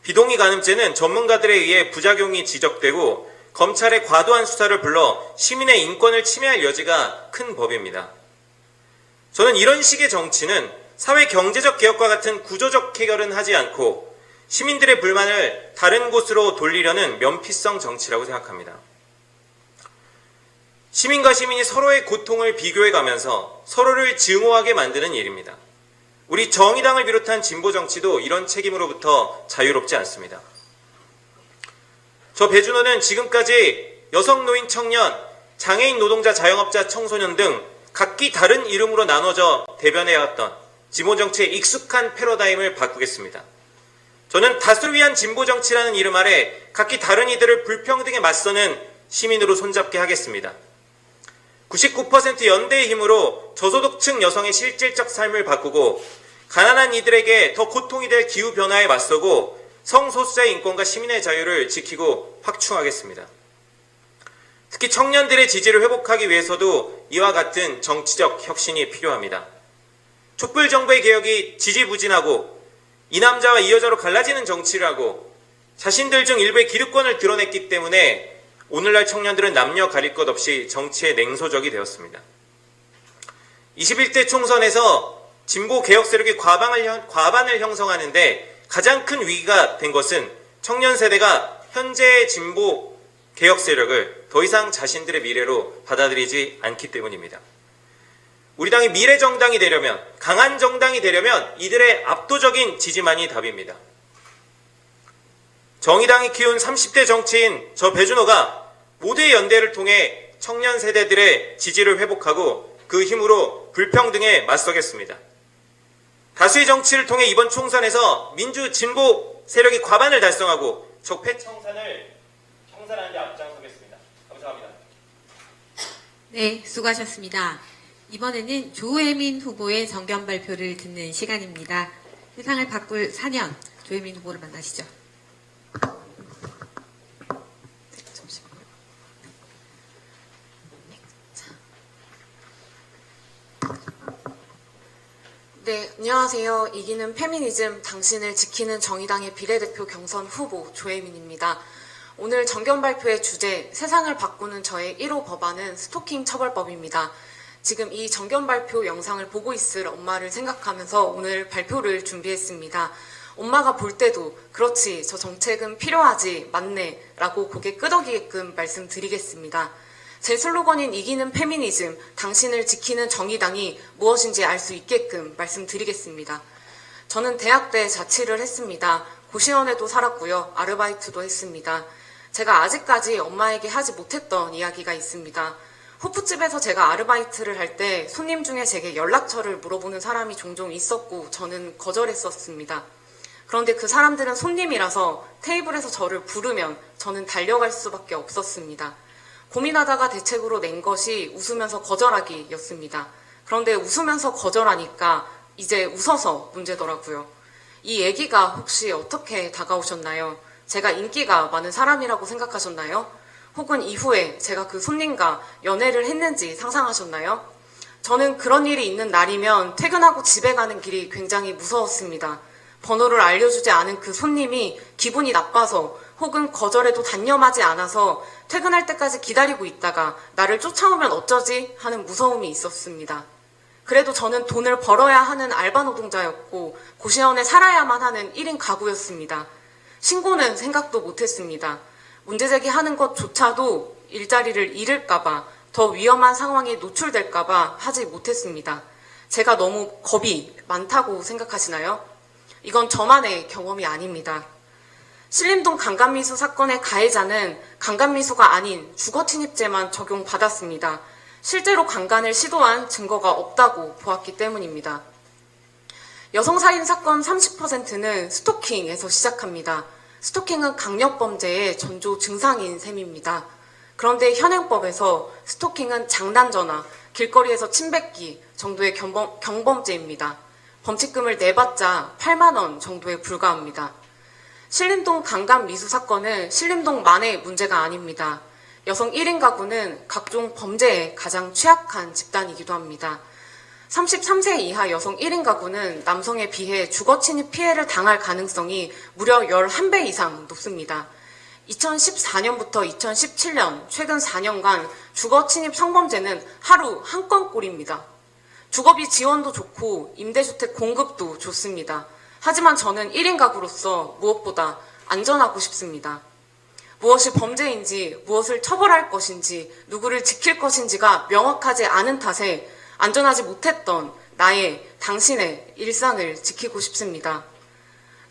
G: 비동의 간음죄는 전문가들에 의해 부작용이 지적되고 검찰의 과도한 수사를 불러 시민의 인권을 침해할 여지가 큰 법입니다. 저는 이런 식의 정치는 사회 경제적 개혁과 같은 구조적 해결은 하지 않고 시민들의 불만을 다른 곳으로 돌리려는 면피성 정치라고 생각합니다. 시민과 시민이 서로의 고통을 비교해가면서 서로를 증오하게 만드는 일입니다. 우리 정의당을 비롯한 진보 정치도 이런 책임으로부터 자유롭지 않습니다. 저 배준호는 지금까지 여성, 노인, 청년, 장애인, 노동자, 자영업자, 청소년 등 각기 다른 이름으로 나눠져 대변해왔던 진보 정치의 익숙한 패러다임을 바꾸겠습니다. 저는 다수를 위한 진보 정치라는 이름 아래 각기 다른 이들을 불평등에 맞서는 시민으로 손잡게 하겠습니다. 99% 연대의 힘으로 저소득층 여성의 실질적 삶을 바꾸고 가난한 이들에게 더 고통이 될 기후변화에 맞서고 성소수자의 인권과 시민의 자유를 지키고 확충하겠습니다. 특히 청년들의 지지를 회복하기 위해서도 이와 같은 정치적 혁신이 필요합니다. 촛불정부의 개혁이 지지부진하고 이 남자와 이 여자로 갈라지는 정치를 하고 자신들 중 일부의 기득권을 드러냈기 때문에 오늘날 청년들은 남녀 가릴 것 없이 정치에 냉소적이 되었습니다. 21대 총선에서 진보 개혁 세력이 과반을 형성하는데 가장 큰 위기가 된 것은 청년 세대가 현재의 진보 개혁 세력을 더 이상 자신들의 미래로 받아들이지 않기 때문입니다. 우리 당이 미래 정당이 되려면, 강한 정당이 되려면 이들의 압도적인 지지만이 답입니다. 정의당이 키운 30대 정치인 저 배준호가 모두의 연대를 통해 청년 세대들의 지지를 회복하고 그 힘으로 불평등에 맞서겠습니다. 다수의 정치를 통해 이번 총선에서 민주 진보 세력이 과반을 달성하고 적폐 청산을 청산하는 데 앞장서겠습니다. 감사합니다.
A: 네, 수고하셨습니다. 이번에는 조혜민 후보의 정견 발표를 듣는 시간입니다. 세상을 바꿀 4년 조혜민 후보를 만나시죠.
H: 네, 안녕하세요. 이기는 페미니즘, 당신을 지키는 정의당의 비례대표 경선 후보 조혜민입니다. 오늘 정견 발표의 주제, 세상을 바꾸는 저의 1호 법안은 스토킹 처벌법입니다. 지금 이 정견 발표 영상을 보고 있을 엄마를 생각하면서 오늘 발표를 준비했습니다. 엄마가 볼 때도 그렇지, 저 정책은 필요하지, 맞네 라고 고개 끄덕이게끔 말씀드리겠습니다. 제 슬로건인 이기는 페미니즘, 당신을 지키는 정의당이 무엇인지 알 수 있게끔 말씀드리겠습니다. 저는 대학 때 자취를 했습니다. 고시원에도 살았고요. 아르바이트도 했습니다. 제가 아직까지 엄마에게 하지 못했던 이야기가 있습니다. 호프집에서 제가 아르바이트를 할 때 손님 중에 제게 연락처를 물어보는 사람이 종종 있었고 저는 거절했었습니다. 그런데 그 사람들은 손님이라서 테이블에서 저를 부르면 저는 달려갈 수밖에 없었습니다. 고민하다가 대책으로 낸 것이 웃으면서 거절하기였습니다. 그런데 웃으면서 거절하니까 이제 웃어서 문제더라고요. 이 얘기가 혹시 어떻게 다가오셨나요? 제가 인기가 많은 사람이라고 생각하셨나요? 혹은 이후에 제가 그 손님과 연애를 했는지 상상하셨나요? 저는 그런 일이 있는 날이면 퇴근하고 집에 가는 길이 굉장히 무서웠습니다. 번호를 알려주지 않은 그 손님이 기분이 나빠서 혹은 거절해도 단념하지 않아서 퇴근할 때까지 기다리고 있다가 나를 쫓아오면 어쩌지 하는 무서움이 있었습니다. 그래도 저는 돈을 벌어야 하는 알바 노동자였고 고시원에 살아야만 하는 1인 가구였습니다. 신고는 생각도 못했습니다. 문제제기하는 것조차도 일자리를 잃을까봐 더 위험한 상황에 노출될까봐 하지 못했습니다. 제가 너무 겁이 많다고 생각하시나요? 이건 저만의 경험이 아닙니다. 신림동 강간미수 사건의 가해자는 강간미수가 아닌 주거침입죄만 적용받았습니다. 실제로 강간을 시도한 증거가 없다고 보았기 때문입니다. 여성살인 사건 30%는 스토킹에서 시작합니다. 스토킹은 강력범죄의 전조 증상인 셈입니다. 그런데 현행법에서 스토킹은 장난전화, 길거리에서 침뱉기 정도의 경범죄입니다. 범칙금을 내봤자 8만 원 정도에 불과합니다. 신림동 강간 미수 사건은 신림동만의 문제가 아닙니다. 여성 1인 가구는 각종 범죄에 가장 취약한 집단이기도 합니다. 33세 이하 여성 1인 가구는 남성에 비해 주거침입 피해를 당할 가능성이 무려 11배 이상 높습니다. 2014년부터 2017년 최근 4년간 주거침입 성범죄는 하루 한 건꼴입니다. 주거비 지원도 좋고 임대주택 공급도 좋습니다. 하지만 저는 1인 가구로서 무엇보다 안전하고 싶습니다. 무엇이 범죄인지, 무엇을 처벌할 것인지, 누구를 지킬 것인지가 명확하지 않은 탓에 안전하지 못했던 나의, 당신의 일상을 지키고 싶습니다.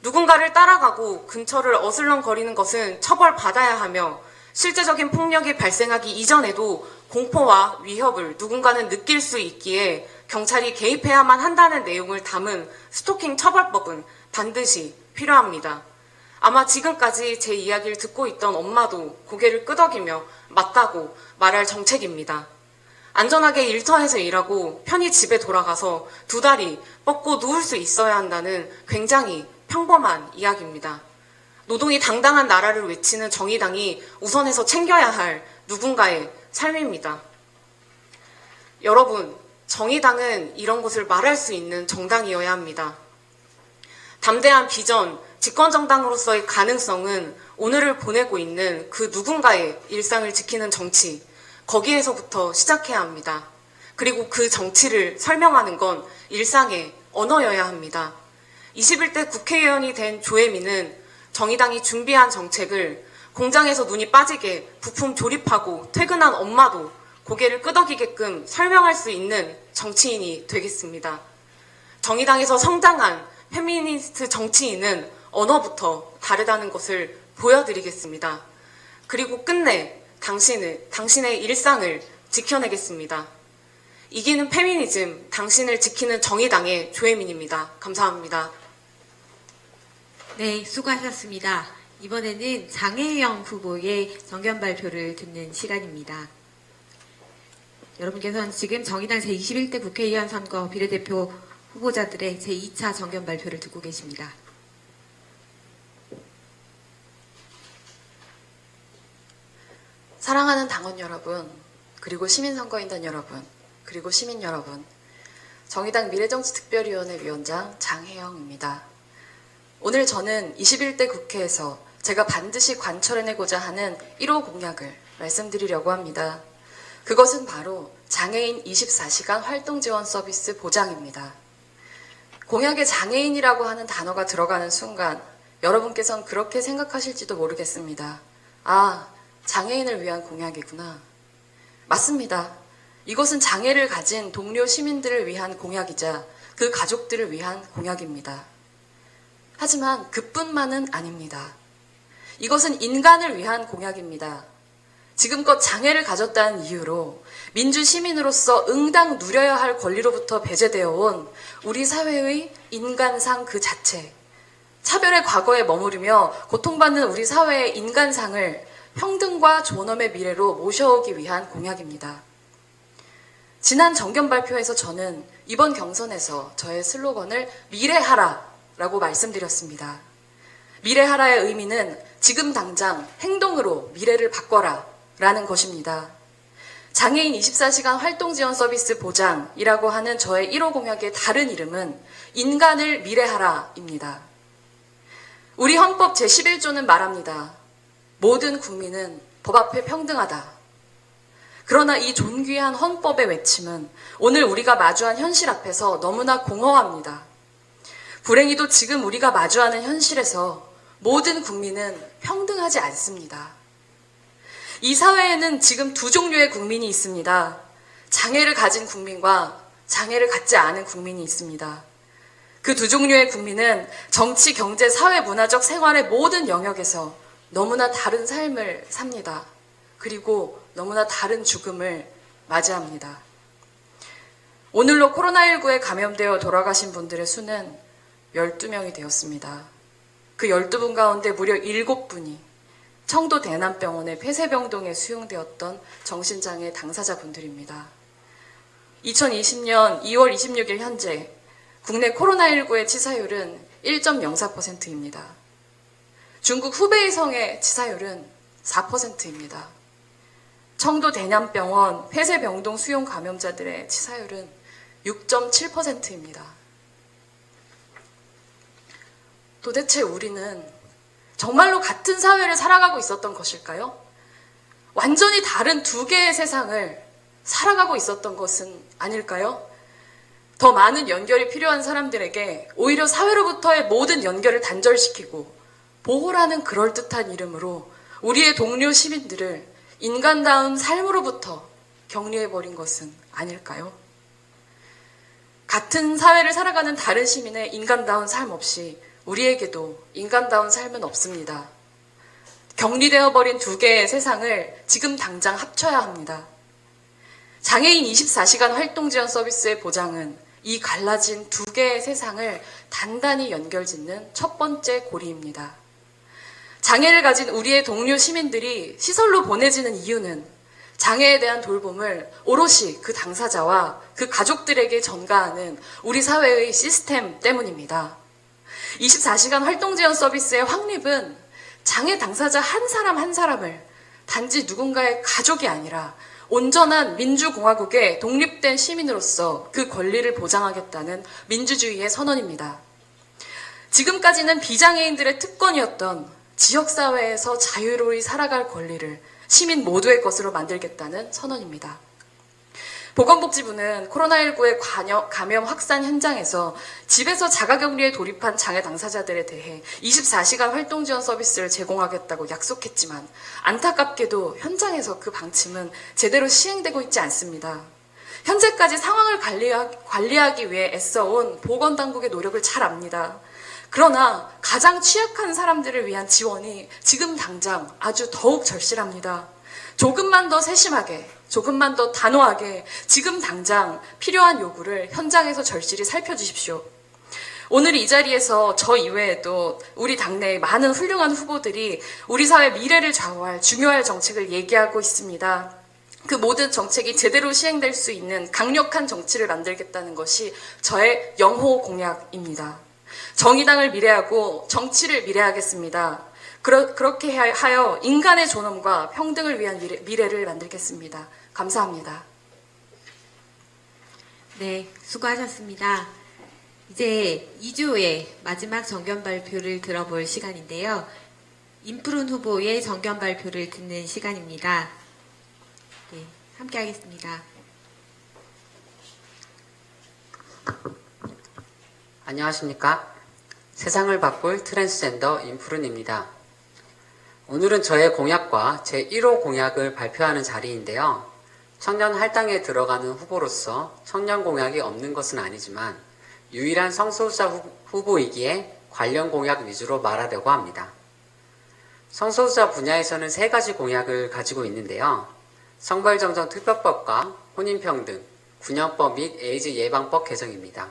H: 누군가를 따라가고 근처를 어슬렁거리는 것은 처벌받아야 하며 실제적인 폭력이 발생하기 이전에도 공포와 위협을 누군가는 느낄 수 있기에 경찰이 개입해야만 한다는 내용을 담은 스토킹 처벌법은 반드시 필요합니다. 아마 지금까지 제 이야기를 듣고 있던 엄마도 고개를 끄덕이며 맞다고 말할 정책입니다. 안전하게 일터에서 일하고 편히 집에 돌아가서 두 다리 뻗고 누울 수 있어야 한다는 굉장히 평범한 이야기입니다. 노동이 당당한 나라를 외치는 정의당이 우선해서 챙겨야 할 누군가의 삶입니다. 여러분, 정의당은 이런 것을 말할 수 있는 정당이어야 합니다. 담대한 비전, 집권정당으로서의 가능성은 오늘을 보내고 있는 그 누군가의 일상을 지키는 정치, 거기에서부터 시작해야 합니다. 그리고 그 정치를 설명하는 건 일상의 언어여야 합니다. 21대 국회의원이 된 조혜민은 정의당이 준비한 정책을 공장에서 눈이 빠지게 부품 조립하고 퇴근한 엄마도 고개를 끄덕이게끔 설명할 수 있는 정치인이 되겠습니다. 정의당에서 성장한 페미니스트 정치인은 언어부터 다르다는 것을 보여드리겠습니다. 그리고 끝내 당신의 일상을 지켜내겠습니다. 이기는 페미니즘, 당신을 지키는 정의당의 조혜민입니다. 감사합니다.
A: 네, 수고하셨습니다. 이번에는 장혜영 후보의 정견 발표를 듣는 시간입니다. 여러분께서는 지금 정의당 제21대 국회의원 선거 비례대표 후보자들의 제2차 정견 발표를 듣고 계십니다.
I: 사랑하는 당원 여러분, 그리고 시민선거인단 여러분, 그리고 시민 여러분, 정의당 미래정치특별위원회 위원장 장혜영입니다. 오늘 저는 21대 국회에서 제가 반드시 관철해내고자 하는 1호 공약을 말씀드리려고 합니다. 그것은 바로 장애인 24시간 활동지원 서비스 보장입니다. 공약에 장애인이라고 하는 단어가 들어가는 순간 여러분께서는 그렇게 생각하실지도 모르겠습니다. 아, 장애인을 위한 공약이구나. 맞습니다. 이것은 장애를 가진 동료 시민들을 위한 공약이자 그 가족들을 위한 공약입니다. 하지만 그뿐만은 아닙니다. 이것은 인간을 위한 공약입니다. 지금껏 장애를 가졌다는 이유로 민주시민으로서 응당 누려야 할 권리로부터 배제되어 온 우리 사회의 인간상 그 자체, 차별의 과거에 머무르며 고통받는 우리 사회의 인간상을 평등과 존엄의 미래로 모셔오기 위한 공약입니다. 지난 정견 발표에서 저는 이번 경선에서 저의 슬로건을 미래하라라고 말씀드렸습니다. 미래하라의 의미는 지금 당장 행동으로 미래를 바꿔라 라는 것입니다. 장애인 24시간 활동지원 서비스 보장이라고 하는 저의 1호 공약의 다른 이름은 인간을 미래하라입니다. 우리 헌법 제11조는 말합니다. 모든 국민은 법 앞에 평등하다. 그러나 이 존귀한 헌법의 외침은 오늘 우리가 마주한 현실 앞에서 너무나 공허합니다. 불행히도 지금 우리가 마주하는 현실에서 모든 국민은 평등하지 않습니다. 이 사회에는 지금 두 종류의 국민이 있습니다. 장애를 가진 국민과 장애를 갖지 않은 국민이 있습니다. 그 두 종류의 국민은 정치, 경제, 사회, 문화적 생활의 모든 영역에서 너무나 다른 삶을 삽니다. 그리고 너무나 다른 죽음을 맞이합니다. 오늘로 코로나19에 감염되어 돌아가신 분들의 수는 12명이 되었습니다. 그 12분 가운데 무려 7분이 청도 대남병원의 폐쇄병동에 수용되었던 정신장애 당사자분들입니다. 2020년 2월 26일 현재 국내 코로나19의 치사율은 1.04%입니다. 중국 후베이성의 치사율은 4%입니다. 청도 대남병원 폐쇄병동 수용 감염자들의 치사율은 6.7%입니다. 도대체 우리는 정말로 같은 사회를 살아가고 있었던 것일까요? 완전히 다른 두 개의 세상을 살아가고 있었던 것은 아닐까요? 더 많은 연결이 필요한 사람들에게 오히려 사회로부터의 모든 연결을 단절시키고 보호라는 그럴듯한 이름으로 우리의 동료 시민들을 인간다운 삶으로부터 격리해버린 것은 아닐까요? 같은 사회를 살아가는 다른 시민의 인간다운 삶 없이 우리에게도 인간다운 삶은 없습니다. 격리되어 버린 두 개의 세상을 지금 당장 합쳐야 합니다. 장애인 24시간 활동 지원 서비스의 보장은 이 갈라진 두 개의 세상을 단단히 연결짓는 첫 번째 고리입니다. 장애를 가진 우리의 동료 시민들이 시설로 보내지는 이유는 장애에 대한 돌봄을 오롯이 그 당사자와 그 가족들에게 전가하는 우리 사회의 시스템 때문입니다. 24시간 활동 지원 서비스의 확립은 장애 당사자 한 사람 한 사람을 단지 누군가의 가족이 아니라 온전한 민주공화국의 독립된 시민으로서 그 권리를 보장하겠다는 민주주의의 선언입니다. 지금까지는 비장애인들의 특권이었던 지역사회에서 자유로이 살아갈 권리를 시민 모두의 것으로 만들겠다는 선언입니다. 보건복지부는 코로나19의 감염 확산 현장에서 집에서 자가격리에 돌입한 장애 당사자들에 대해 24시간 활동 지원 서비스를 제공하겠다고 약속했지만 안타깝게도 현장에서 그 방침은 제대로 시행되고 있지 않습니다. 현재까지 상황을 관리하기 위해 애써온 보건당국의 노력을 잘 압니다. 그러나 가장 취약한 사람들을 위한 지원이 지금 당장 아주 더욱 절실합니다. 조금만 더 세심하게, 조금만 더 단호하게 지금 당장 필요한 요구를 현장에서 절실히 살펴주십시오. 오늘 이 자리에서 저 이외에도 우리 당내의 많은 훌륭한 후보들이 우리 사회 미래를 좌우할 중요할 정책을 얘기하고 있습니다. 그 모든 정책이 제대로 시행될 수 있는 강력한 정치를 만들겠다는 것이 저의 영호 공약입니다. 정의당을 미래하고 정치를 미래하겠습니다. 그렇게 하여 인간의 존엄과 평등을 위한 미래를 만들겠습니다. 감사합니다.
A: 네, 수고하셨습니다. 이제 2주의 마지막 정견 발표를 들어볼 시간인데요. 임푸른 후보의 정견 발표를 듣는 시간입니다. 네, 함께 하겠습니다.
J: 안녕하십니까? 세상을 바꿀 트랜스젠더 임푸른입니다. 오늘은 저의 공약과 제1호 공약을 발표하는 자리인데요. 청년 할당에 들어가는 후보로서 청년 공약이 없는 것은 아니지만 유일한 성소수자 후보이기에 관련 공약 위주로 말하려고 합니다. 성소수자 분야에서는 3가지 공약을 가지고 있는데요. 성벌정정 특별법과 혼인평등, 군형법 및 에이즈 예방법 개정입니다.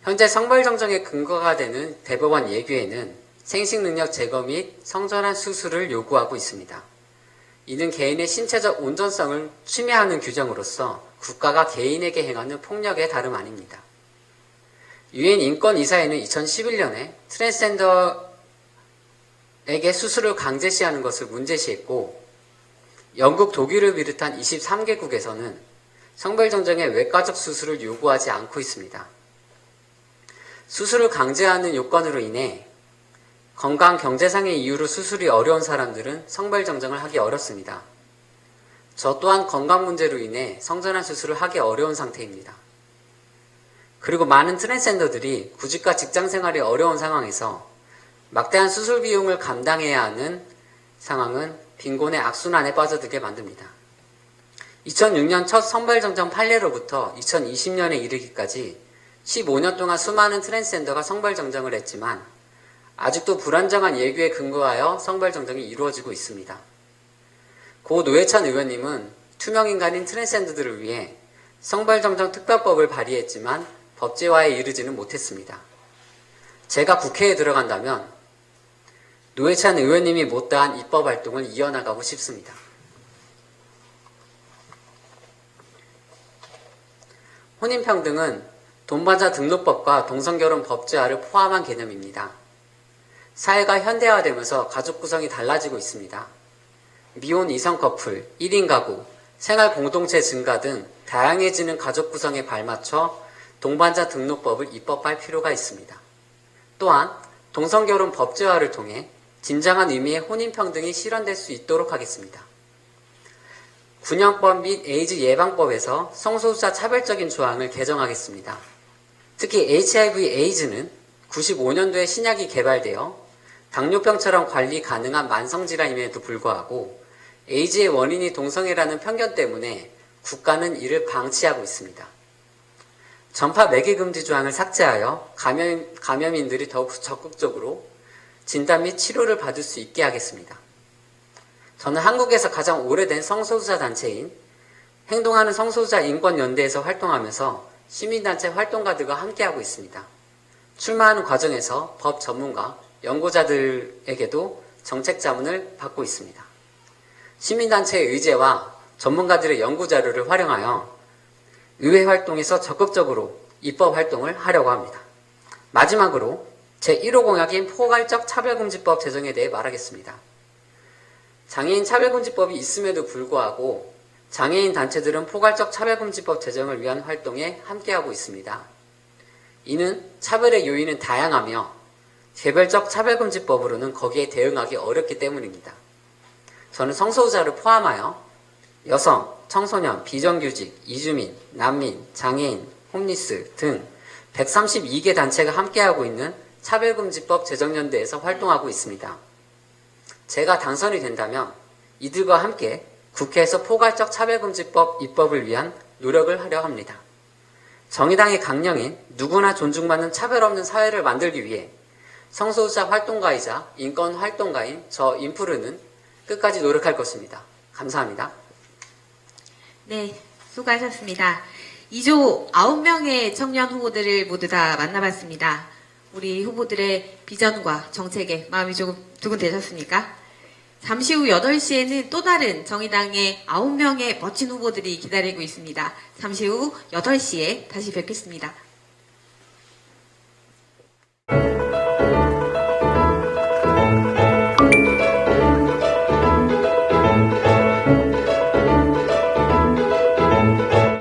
J: 현재 성벌정정의 근거가 되는 대법원 예규에는 생식능력 제거 및 성전환 수술을 요구하고 있습니다. 이는 개인의 신체적 온전성을 침해하는 규정으로서 국가가 개인에게 행하는 폭력에 다름 아닙니다. 유엔 인권이사회는 2011년에 트랜스젠더에게 수술을 강제시하는 것을 문제시했고 영국, 독일을 비롯한 23개국에서는 성별정정의 외과적 수술을 요구하지 않고 있습니다. 수술을 강제하는 요건으로 인해 건강, 경제상의 이유로 수술이 어려운 사람들은 성별정정을 하기 어렵습니다. 저 또한 건강 문제로 인해 성전환 수술을 하기 어려운 상태입니다. 그리고 많은 트랜스젠더들이 구직과 직장생활이 어려운 상황에서 막대한 수술 비용을 감당해야 하는 상황은 빈곤의 악순환에 빠져들게 만듭니다. 2006년 첫 성별정정 판례로부터 2020년에 이르기까지 15년 동안 수많은 트랜스젠더가 성별정정을 했지만 아직도 불안정한 예규에 근거하여 성별정정이 이루어지고 있습니다. 고 노회찬 의원님은 투명인간인 트랜스젠더들을 위해 성별정정 특별법을 발의했지만 법제화에 이르지는 못했습니다. 제가 국회에 들어간다면 노회찬 의원님이 못다한 입법 활동을 이어나가고 싶습니다. 혼인평등은 동반자 등록법과 동성결혼 법제화를 포함한 개념입니다. 사회가 현대화되면서 가족 구성이 달라지고 있습니다. 미혼 이성 커플, 1인 가구, 생활 공동체 증가 등 다양해지는 가족 구성에 발맞춰 동반자 등록법을 입법할 필요가 있습니다. 또한 동성결혼 법제화를 통해 진정한 의미의 혼인평등이 실현될 수 있도록 하겠습니다. 군형법 및 에이즈 예방법에서 성소수자 차별적인 조항을 개정하겠습니다. 특히 HIV 에이즈는 95년도에 신약이 개발되어 당뇨병처럼 관리 가능한 만성질환임에도 불구하고 에이즈의 원인이 동성애라는 편견 때문에 국가는 이를 방치하고 있습니다. 전파 매개 금지 조항을 삭제하여 감염인들이 더욱 적극적으로 진단 및 치료를 받을 수 있게 하겠습니다. 저는 한국에서 가장 오래된 성소수자 단체인 행동하는 성소수자 인권연대에서 활동하면서 시민단체 활동가들과 함께하고 있습니다. 출마하는 과정에서 법 전문가, 연구자들에게도 정책 자문을 받고 있습니다. 시민단체의 의제와 전문가들의 연구자료를 활용하여 의회 활동에서 적극적으로 입법 활동을 하려고 합니다. 마지막으로 제1호 공약인 포괄적 차별금지법 제정에 대해 말하겠습니다. 장애인 차별금지법이 있음에도 불구하고 장애인 단체들은 포괄적 차별금지법 제정을 위한 활동에 함께하고 있습니다. 이는 차별의 요인은 다양하며 개별적 차별금지법으로는 거기에 대응하기 어렵기 때문입니다. 저는 성소수자를 포함하여 여성, 청소년, 비정규직, 이주민, 난민, 장애인, 홈리스 등 132개 단체가 함께하고 있는 차별금지법 제정연대에서 활동하고 있습니다. 제가 당선이 된다면 이들과 함께 국회에서 포괄적 차별금지법 입법을 위한 노력을 하려 합니다. 정의당의 강령인 누구나 존중받는 차별 없는 사회를 만들기 위해 성소수자 활동가이자 인권 활동가인 저 인프르는 끝까지 노력할 것입니다. 감사합니다.
A: 네, 수고하셨습니다. 2조 9명의 청년 후보들을 모두 다 만나봤습니다. 우리 후보들의 비전과 정책에 마음이 조금 두근대셨습니까? 잠시 후 8시에는 또 다른 정의당의 9명의 멋진 후보들이 기다리고 있습니다. 잠시 후 8시에 다시 뵙겠습니다.